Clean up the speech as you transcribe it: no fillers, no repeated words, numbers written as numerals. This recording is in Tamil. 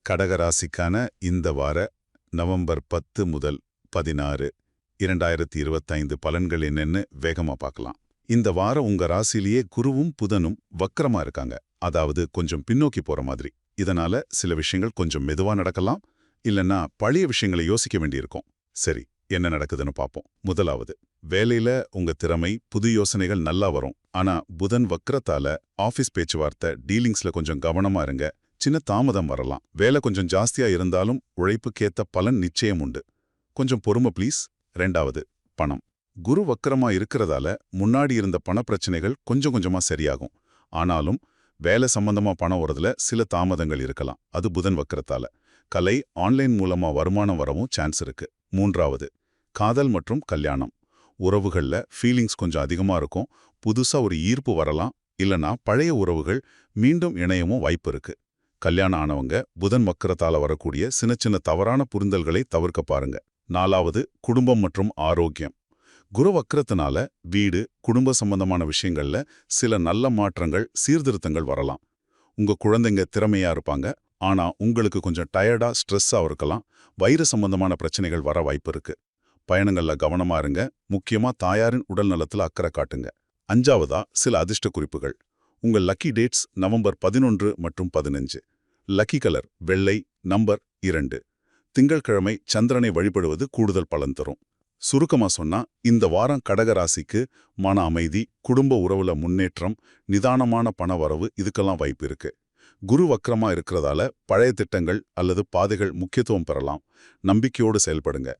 கடகராசிக்கான இந்த வார நவம்பர் 10 முதல் 16 2025 பலன்கள் என்னன்னு வேகமா பார்க்கலாம். இந்த வாரம் உங்க ராசிலேயே குருவும் புதனும் வக்கரமா இருக்காங்க. அதாவது கொஞ்சம் பின்னோக்கி போற மாதிரி. இதனால சில விஷயங்கள் கொஞ்சம் மெதுவா நடக்கலாம், இல்லைன்னா பழைய விஷயங்களை யோசிக்க வேண்டியிருக்கும். சரி, என்ன நடக்குதுன்னு பார்ப்போம். முதலாவது, வேலையில உங்க திறமை, புது யோசனைகள் நல்லா வரும். ஆனா புதன் வக்கரத்தால ஆபீஸ் பேச்சுவார்த்தை, டீலிங்ஸ்ல கொஞ்சம் கவனமா இருங்க. சின்ன தாமதம் வரலாம். வேலை கொஞ்சம் ஜாஸ்தியா இருந்தாலும் உழைப்புக்கேத்த பலன் நிச்சயம் உண்டு. கொஞ்சம் பொறுமை ப்ளீஸ். ரெண்டாவது, பணம். குரு வக்கரமா இருக்கிறதால முன்னாடி இருந்த பணப்பிரச்சனைகள் கொஞ்சம் கொஞ்சமா சரியாகும். ஆனாலும் வேலை சம்பந்தமா பணம் வரதுல சில தாமதங்கள் இருக்கலாம். அது புதன் வக்கரத்தால. கலை, ஆன்லைன் மூலமா வருமானம் வரவும் சான்ஸ் இருக்கு. மூன்றாவது, காதல் மற்றும் கல்யாணம். உறவுகள்ல ஃபீலிங்ஸ் கொஞ்சம் அதிகமா இருக்கும். புதுசா ஒரு ஈர்ப்பு வரலாம், இல்லனா பழைய உறவுகள் மீண்டும் இணையவும் வாய்ப்பு இருக்கு. கல்யாணம் ஆனவங்க புதன் வக்கரத்தால வரக்கூடிய சின்ன சின்ன தவறான புரிதல்களை தவிர்க்க பாருங்க. நாலாவது, குடும்பம் மற்றும் ஆரோக்கியம். குரு வக்கரத்தினால வீடு, குடும்ப சம்பந்தமான விஷயங்கள்ல சில நல்ல மாற்றங்கள், சீர்திருத்தங்கள் வரலாம். உங்க குழந்தைங்க திறமையா இருப்பாங்க, ஆனா உங்களுக்கு கொஞ்சம் டயர்டா, ஸ்ட்ரெஸ்ஸா இருக்கலாம். வயிறு சம்பந்தமான பிரச்சனைகள் வர வாய்ப்பு இருக்கு. பயணங்கள்ல கவனமா இருங்க, முக்கியமா தாயாரின் உடல் நலத்துல அக்கறை காட்டுங்க. அஞ்சாவதா, சில அதிர்ஷ்ட குறிப்புகள். உங்கள் லக்கி டேட்ஸ் நவம்பர் 11 மற்றும் 15. லக்கி கலர் வெள்ளை, நம்பர் 2. திங்கள்கிழமை சந்திரனை வழிபடுவது கூடுதல் பலன் தரும். சுருக்கமா சொன்னா, இந்த வாரம் கடகராசிக்கு மன அமைதி, குடும்ப உறவுல முன்னேற்றம், நிதானமான பண வரவு இதுக்கெல்லாம் வாய்ப்பு இருக்கு. குரு வக்கரமா இருக்கிறதால பழைய திட்டங்கள் அல்லது பாதைகள் முக்கியத்துவம் பெறலாம். நம்பிக்கையோடு செயல்படுங்க.